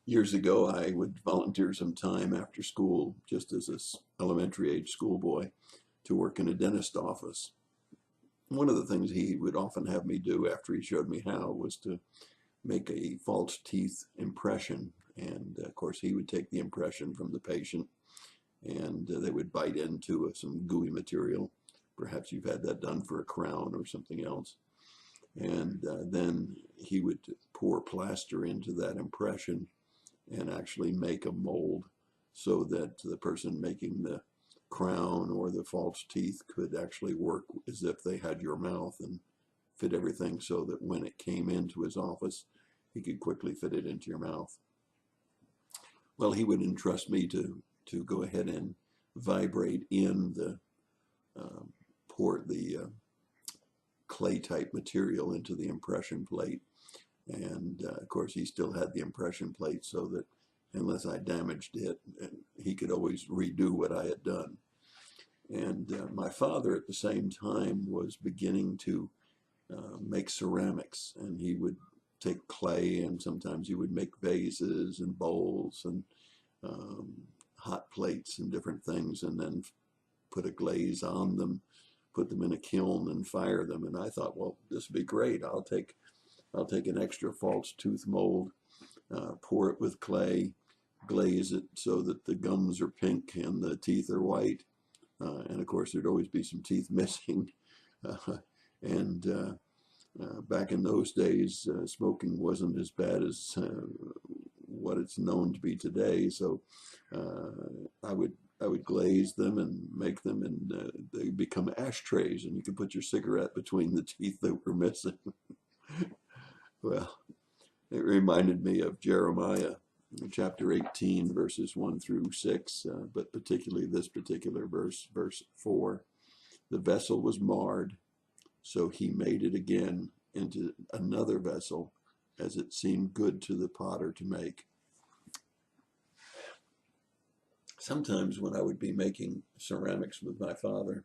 Years ago, I would volunteer some time after school, just as an elementary age schoolboy, to work in a dentist office. One of the things he would often have me do after he showed me how was to make a false teeth impression. And of course, he would take the impression from the patient and they would bite into some gooey material. Perhaps you've had that done for a crown or something else. And then he would pour plaster into that impression and actually make a mold so that the person making the crown or the false teeth could actually work as if they had your mouth and fit everything so that when it came into his office, he could quickly fit it into your mouth. Well, he would entrust me to go ahead and vibrate in the pour the clay type material into the impression plate. And of course, he still had the impression plate so that unless I damaged it, he could always redo what I had done. And my father at the same time was beginning to make ceramics, and he would take clay and sometimes he would make vases and bowls and hot plates and different things, and then put a glaze on them, put them in a kiln and fire them. And I thought, well, this would be great. I'll take an extra false tooth mold, pour it with clay, glaze it so that the gums are pink and the teeth are white. And of course, there'd always be some teeth missing. And back in those days, smoking wasn't as bad as what it's known to be today. So I would glaze them and make them, and they become ashtrays, and you could put your cigarette between the teeth that were missing. Well, it reminded me of Jeremiah chapter 18, verses 1 through 6, but particularly this particular verse, verse 4. The vessel was marred, so he made it again into another vessel as it seemed good to the potter to make. Sometimes when I would be making ceramics with my father,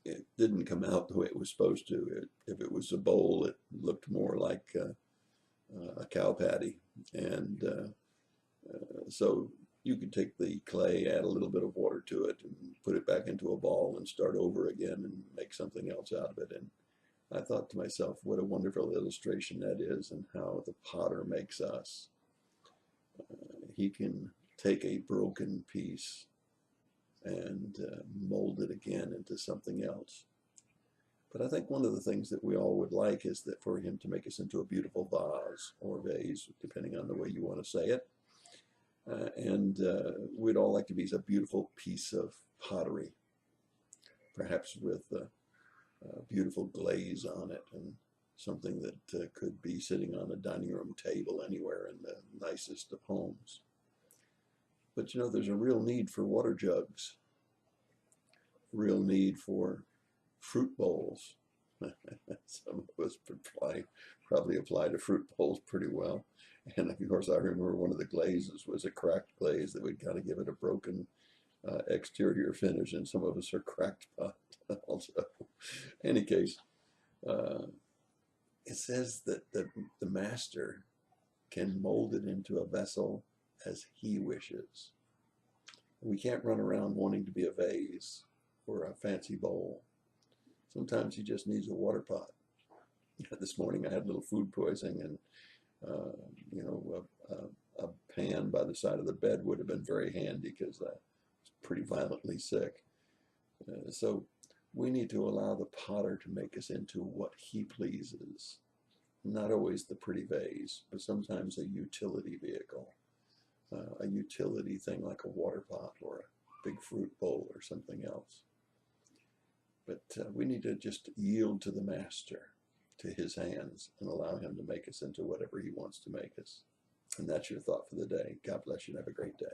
it didn't come out the way it was supposed to. If it was a bowl, it looked more like a cow patty. And so you could take the clay, add a little bit of water to it, and put it back into a ball and start over again and make something else out of it. And I thought to myself, what a wonderful illustration that is, and how the potter makes us. He can take a broken piece and mold it again into something else. But I think one of the things that we all would like is that for him to make us into a beautiful vase or vase, depending on the way you want to say it. And we'd all like to be a beautiful piece of pottery, perhaps with a beautiful glaze on it and something that could be sitting on a dining room table anywhere in the nicest of homes. But you know, there's a real need for water jugs, real need for fruit bowls. Some of us probably apply to fruit bowls pretty well. And of course, I remember one of the glazes was a cracked glaze that would kind of give it a broken exterior finish, and some of us are cracked pot also. In any case, it says that the master can mold it into a vessel as he wishes. We can't run around wanting to be a vase or a fancy bowl. Sometimes he just needs a water pot. This morning I had a little food poisoning, and you know, a pan by the side of the bed would have been very handy because I was pretty violently sick. So we need to allow the potter to make us into what he pleases. Not always the pretty vase, but sometimes a utility vehicle, a utility thing like a water pot or a big fruit bowl or something else. But we need to just yield to the master, to his hands, and allow him to make us into whatever he wants to make us. And that's your thought for the day. God bless you and have a great day.